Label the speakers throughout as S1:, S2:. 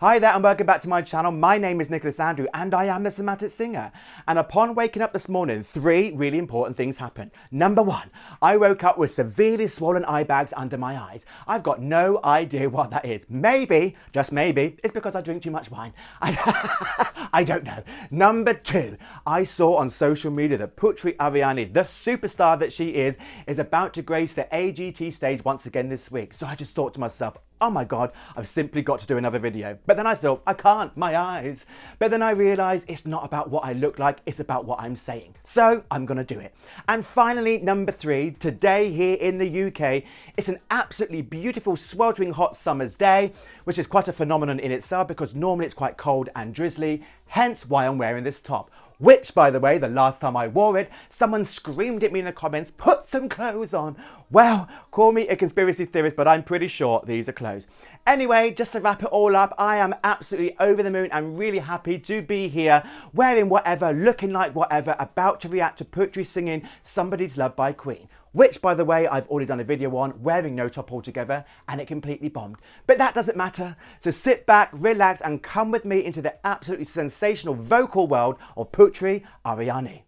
S1: Hi there and welcome back to my channel. My name is Nicholas Andrew and I am the Somatic Singer. And upon waking up this morning, three really important things happened. Number one, I woke up with severely swollen eye bags under my eyes. I've got no idea what that is. Maybe, just maybe, it's because I drink too much wine. I don't know. Number two, I saw on social media that Putri Ariani, the superstar that she is about to grace the AGT stage once again this week. So I just thought to myself, oh my God, I've simply got to do another video. But then I thought, I can't, my eyes. But then I realized it's not about what I look like, it's about what I'm saying. So I'm gonna do it. And finally, number three, today here in the UK, it's an absolutely beautiful, sweltering hot summer's day, which is quite a phenomenon in itself because normally it's quite cold and drizzly, hence why I'm wearing this top. Which, by the way, the last time I wore it, someone screamed at me in the comments, put some clothes on. Well, call me a conspiracy theorist, but I'm pretty sure these are clothes. Anyway, just to wrap it all up, I am absolutely over the moon and really happy to be here, wearing whatever, looking like whatever, about to react to Putri singing Somebody's Loved by Queen. Which, by the way, I've already done a video on, wearing no top altogether, and it completely bombed. But that doesn't matter. So sit back, relax, and come with me into the absolutely sensational vocal world of Putri Ariani.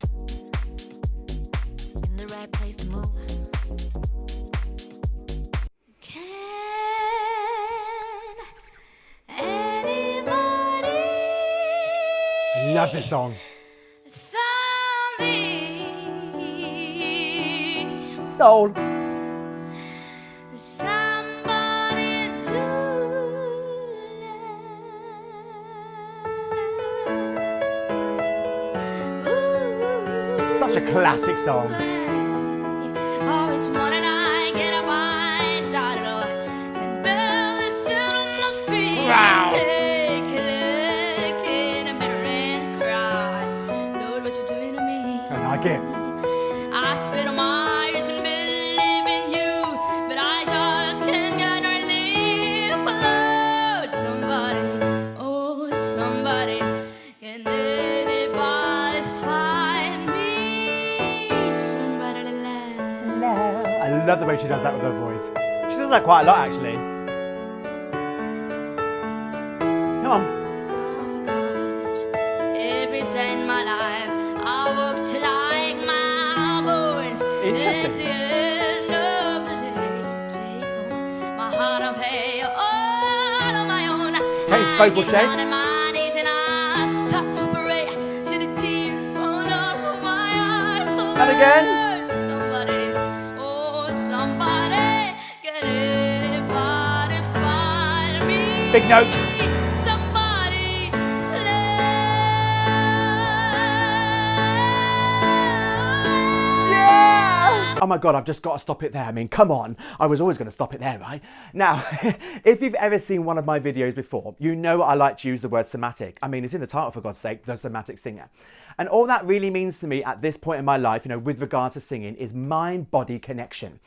S2: In the right place to move. Can anybody
S1: I love this song.
S2: tell me
S1: Soul.
S2: somebody to love?
S1: Such a classic song.
S2: Oh, each morning I get up, I dawdle and barely sit on my feet.
S1: Wow.
S2: Take a look in the mirror and cry. Lord, what you doing to me?
S1: I like it.
S2: I spit on my eyes and believe in you, but I just can't get no relief. Lord, somebody, oh somebody, can anybody find me somebody to love?
S1: I love the way she does that with her voice. She does that quite a lot, actually. Come on.
S2: Oh gosh, every day in my life I work till I ache my bones. At the end of the day, take home my heart and pay all on my own.
S1: Change vocal
S2: I get
S1: shape.
S2: down on my knees and I start to pray till the tears fall out from my eyes.
S1: And again.
S2: Somebody, oh somebody, can anybody find me?
S1: Big note.
S2: Somebody to love.
S1: Yeah! Oh my God, I've just got to stop it there. I mean, come on. I was always going to stop it there, right? Now, if you've ever seen one of my videos before, you know I like to use the word somatic. I mean, it's in the title, for God's sake, The Somatic Singer. And all that really means to me at this point in my life, with regard to singing, is mind-body connection.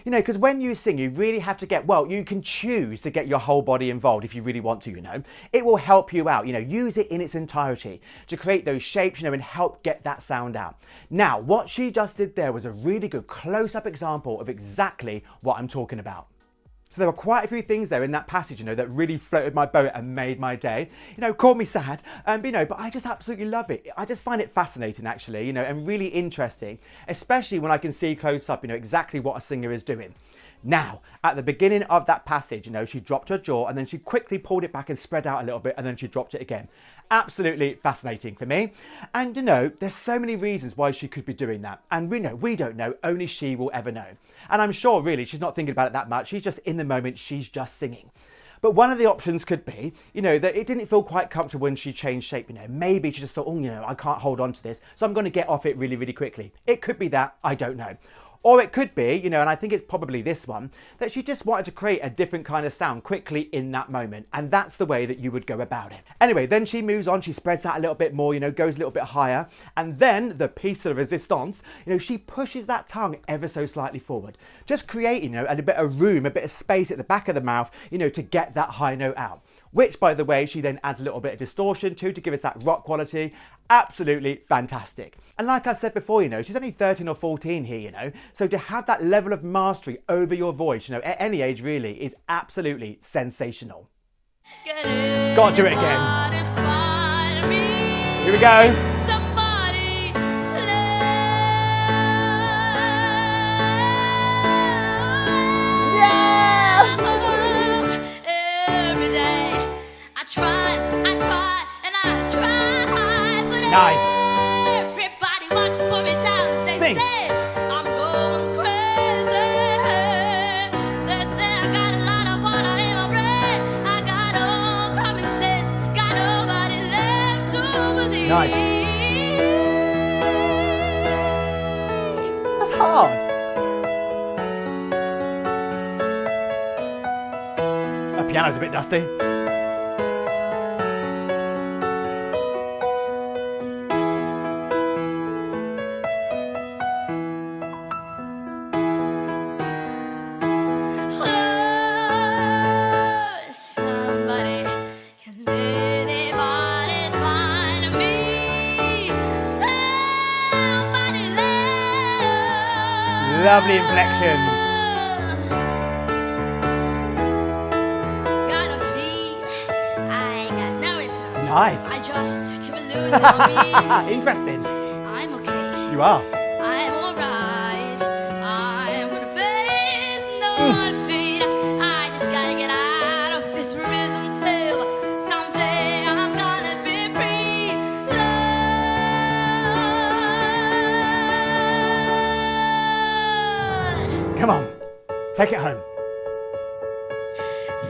S1: Because when you sing, you really have to get, well, you can choose to get your whole body involved if you really want to, It will help you out, use it in its entirety to create those shapes, and help get that sound out. Now, what she just did there was a really good close-up example of exactly what I'm talking about. So there were quite a few things there in that passage, that really floated my boat and made my day. Caught me sad, but I just absolutely love it. I just find it fascinating, actually, and really interesting, especially when I can see close up, exactly what a singer is doing. Now, at the beginning of that passage, she dropped her jaw and then she quickly pulled it back and spread out a little bit and then she dropped it again. Absolutely fascinating for me. And there's so many reasons why she could be doing that. And we don't know, only she will ever know. And I'm sure really she's not thinking about it that much. She's just in the moment, she's just singing. But one of the options could be, that it didn't feel quite comfortable when she changed shape, Maybe she just thought, oh, I can't hold on to this, so I'm going to get off it really, really quickly. It could be that, I don't know. Or it could be, and I think it's probably this one, that she just wanted to create a different kind of sound quickly in that moment. And that's the way that you would go about it. Anyway, then she moves on, she spreads out a little bit more, goes a little bit higher. And then the piece de resistance, she pushes that tongue ever so slightly forward. Just creating, a bit of room, a bit of space at the back of the mouth, to get that high note out. Which, by the way, she then adds a little bit of distortion to give us that rock quality. Absolutely fantastic. And like I've said before, she's only 13 or 14 here, so to have that level of mastery over your voice, at any age really, is absolutely sensational. Gotta do it again. Here we go.
S2: Somebody to love. Every day I tried, and I tried, but
S1: Nice.
S2: everybody wants to put me down. They
S1: Sing.
S2: say I'm going crazy. They say I got a lot of water in my brain. I got no common sense. Got nobody left to believe.
S1: Nice. That's hard. The piano's a bit dusty.
S2: Somebody, can anybody find me? Somebody love.
S1: Lovely inflection.
S2: Gotta feel I ain't got no return.
S1: Nice.
S2: I just keep losing on me.
S1: Interesting.
S2: I'm okay.
S1: You are.
S2: I'm alright. I'm gonna face no defeat. I just gotta get out of this prison cell. Someday I'm gonna be free. Lord,
S1: Come on. Take it home.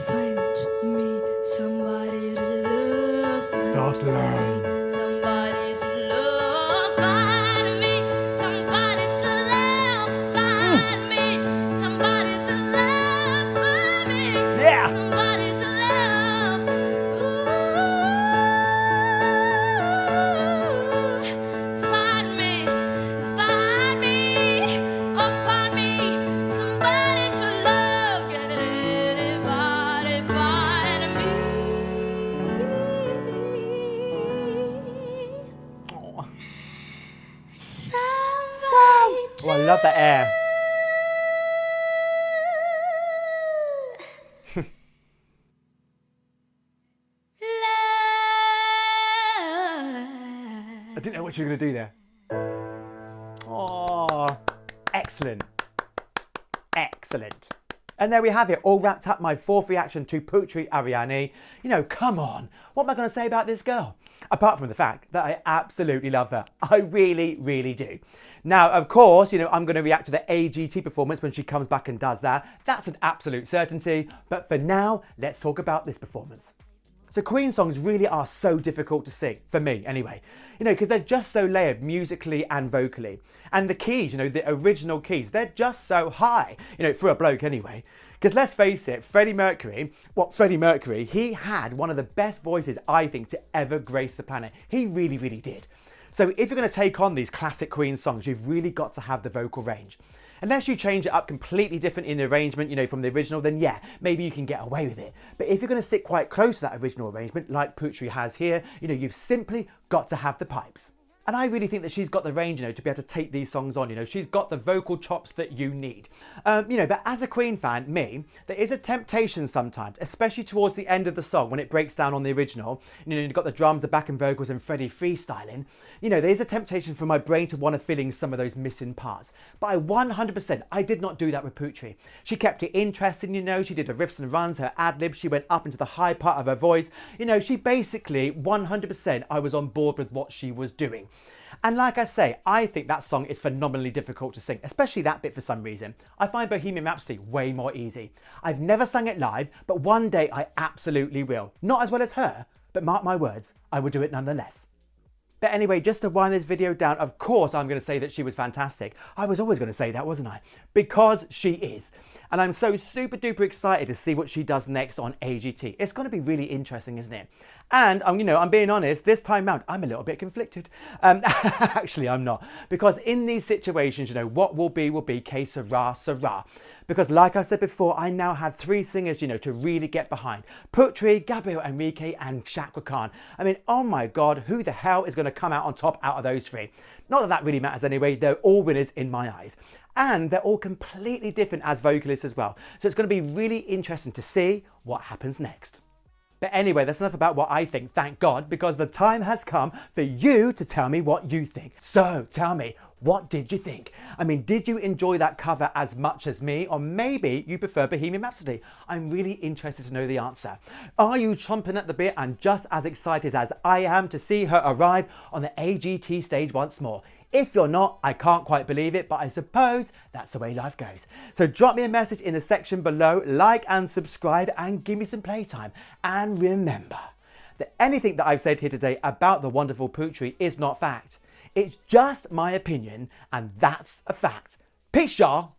S2: find me somebody to love.
S1: Start low.
S2: Somebody to love, find me. Somebody to love, find me. Somebody to love, find me.
S1: Yeah.
S2: Somebody to love. Ooh, find me, oh find me. Somebody to love. Can anybody find me?
S1: Oh,
S2: Somebody to
S1: I love that air. I didn't know what you were going to do there. Oh, excellent. Excellent. And there we have it, all wrapped up my fourth reaction to Putri Ariani. You know, come on, what am I going to say about this girl? Apart from the fact that I absolutely love her. I really, really do. Now, of course, you know, I'm going to react to the AGT performance when she comes back and does that. That's an absolute certainty. But for now, let's talk about this performance. So Queen songs really are so difficult to sing, for me anyway, you know, because they're just so layered musically and vocally. And the keys, you know, the original keys, they're just so high, you know, for a bloke anyway. Because let's face it, Freddie Mercury, he had one of the best voices, I think, to ever grace the planet. He really, really did. So if you're going to take on these classic Queen songs, you've really got to have the vocal range. Unless you change it up completely different in the arrangement, you know, from the original, then yeah, maybe you can get away with it. But if you're going to sit quite close to that original arrangement, like Putri has here, you know, you've simply got to have the pipes. And I really think that she's got the range, you know, to be able to take these songs on. You know, she's got the vocal chops that you need. You know, but as a Queen fan, there is a temptation sometimes, especially towards the end of the song when it breaks down on the original. You know, you've got the drums, the backing vocals, and Freddie freestyling. You know, there is a temptation for my brain to want to fill in some of those missing parts. But I did not do that with Putri. She kept it interesting, you know, she did her riffs and runs, her ad-libs, she went up into the high part of her voice. You know, she basically, 100%, I was on board with what she was doing. And like I say, I think that song is phenomenally difficult to sing, especially that bit for some reason. I find Bohemian Rhapsody way more easy. I've never sung it live, but one day I absolutely will. Not as well as her, but mark my words, I will do it nonetheless. But anyway, just to wind this video down, of course I'm going to say that she was fantastic. I was always going to say that, wasn't I? Because she is. And I'm so super duper excited to see what she does next on AGT. It's going to be really interesting, isn't it? And I'm being honest, this time round, I'm a little bit conflicted. Actually, I'm not. Because in these situations, you know, what will be, que sera, sera. Because like I said before, I now have three singers, you know, to really get behind. Putri, Gabriel Enrique and Chaka Khan. I mean, oh my God, who the hell is going to come out on top out of those three? Not that that really matters anyway, they're all winners in my eyes. And they're all completely different as vocalists as well. So it's going to be really interesting to see what happens next. But anyway, that's enough about what I think, thank God, because the time has come for you to tell me what you think. So tell me, what did you think? I mean, did you enjoy that cover as much as me? Or maybe you prefer Bohemian Rhapsody? I'm really interested to know the answer. Are you chomping at the bit and just as excited as I am to see her arrive on the AGT stage once more? If you're not, I can't quite believe it, but I suppose that's the way life goes. So drop me a message in the section below, like and subscribe, and give me some playtime. And remember that anything that I've said here today about the wonderful Putri is not fact. It's just my opinion, and that's a fact. Peace, y'all.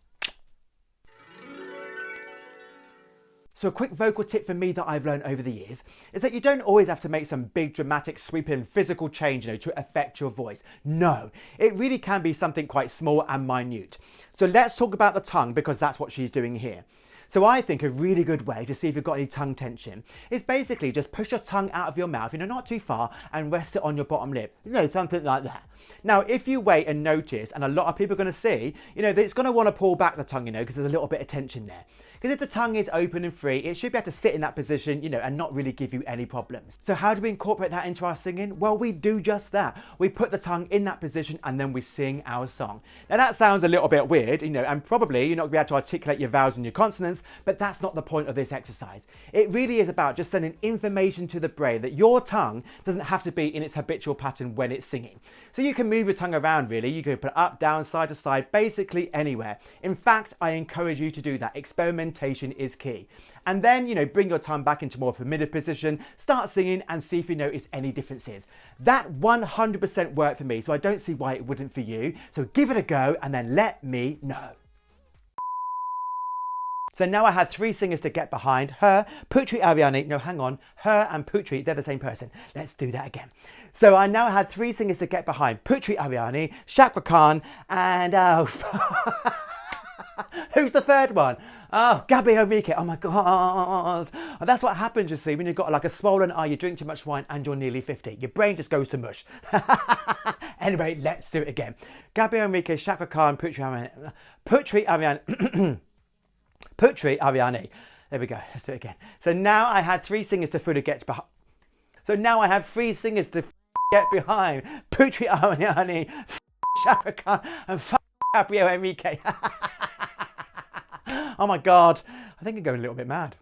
S1: So a quick vocal tip for me that I've learned over the years is that you don't always have to make some big dramatic sweeping physical change, to affect your voice. No, it really can be something quite small and minute. So let's talk about the tongue, because that's what she's doing here. So I think a really good way to see if you've got any tongue tension is basically just push your tongue out of your mouth, not too far, and rest it on your bottom lip. Something like that. Now, if you wait and notice, and a lot of people are going to see, that it's going to want to pull back the tongue, because there's a little bit of tension there. Because if the tongue is open and free, it should be able to sit in that position, and not really give you any problems. So how do we incorporate that into our singing? Well, we do just that. We put the tongue in that position and then we sing our song. Now that sounds a little bit weird, and probably you're not going to be able to articulate your vowels and your consonants, but that's not the point of this exercise. It really is about just sending information to the brain that your tongue doesn't have to be in its habitual pattern when it's singing. So you can move your tongue around really. You can put it up, down, side to side, basically anywhere. In fact, I encourage you to do that. Experimentation is key. And then, bring your tongue back into more familiar position, start singing and see if you notice any differences. That 100% worked for me, so I don't see why it wouldn't for you. So give it a go and then let me know. So now I had three singers to get behind. Her, Putri Ariani, no hang on, her and Putri, they're the same person. Let's do that again. So I now had three singers to get behind. Putri Ariani, Shaka Khan, and who's the third one? Oh, Gabby Enrique. Oh my God. That's what happens, you see, when you've got like a swollen eye, you drink too much wine and you're nearly 50. Your brain just goes to mush. Anyway, let's do it again. Gabby Enrique, Shaka Khan, Putri Ariani. Putri Ariani. Putri Ariani. There we go. Let's do it again. So now I had three singers to fully get behind. Putri Ariani, Shaka Khan, and Gabriel Enrique. Oh my God. I think I'm going a little bit mad.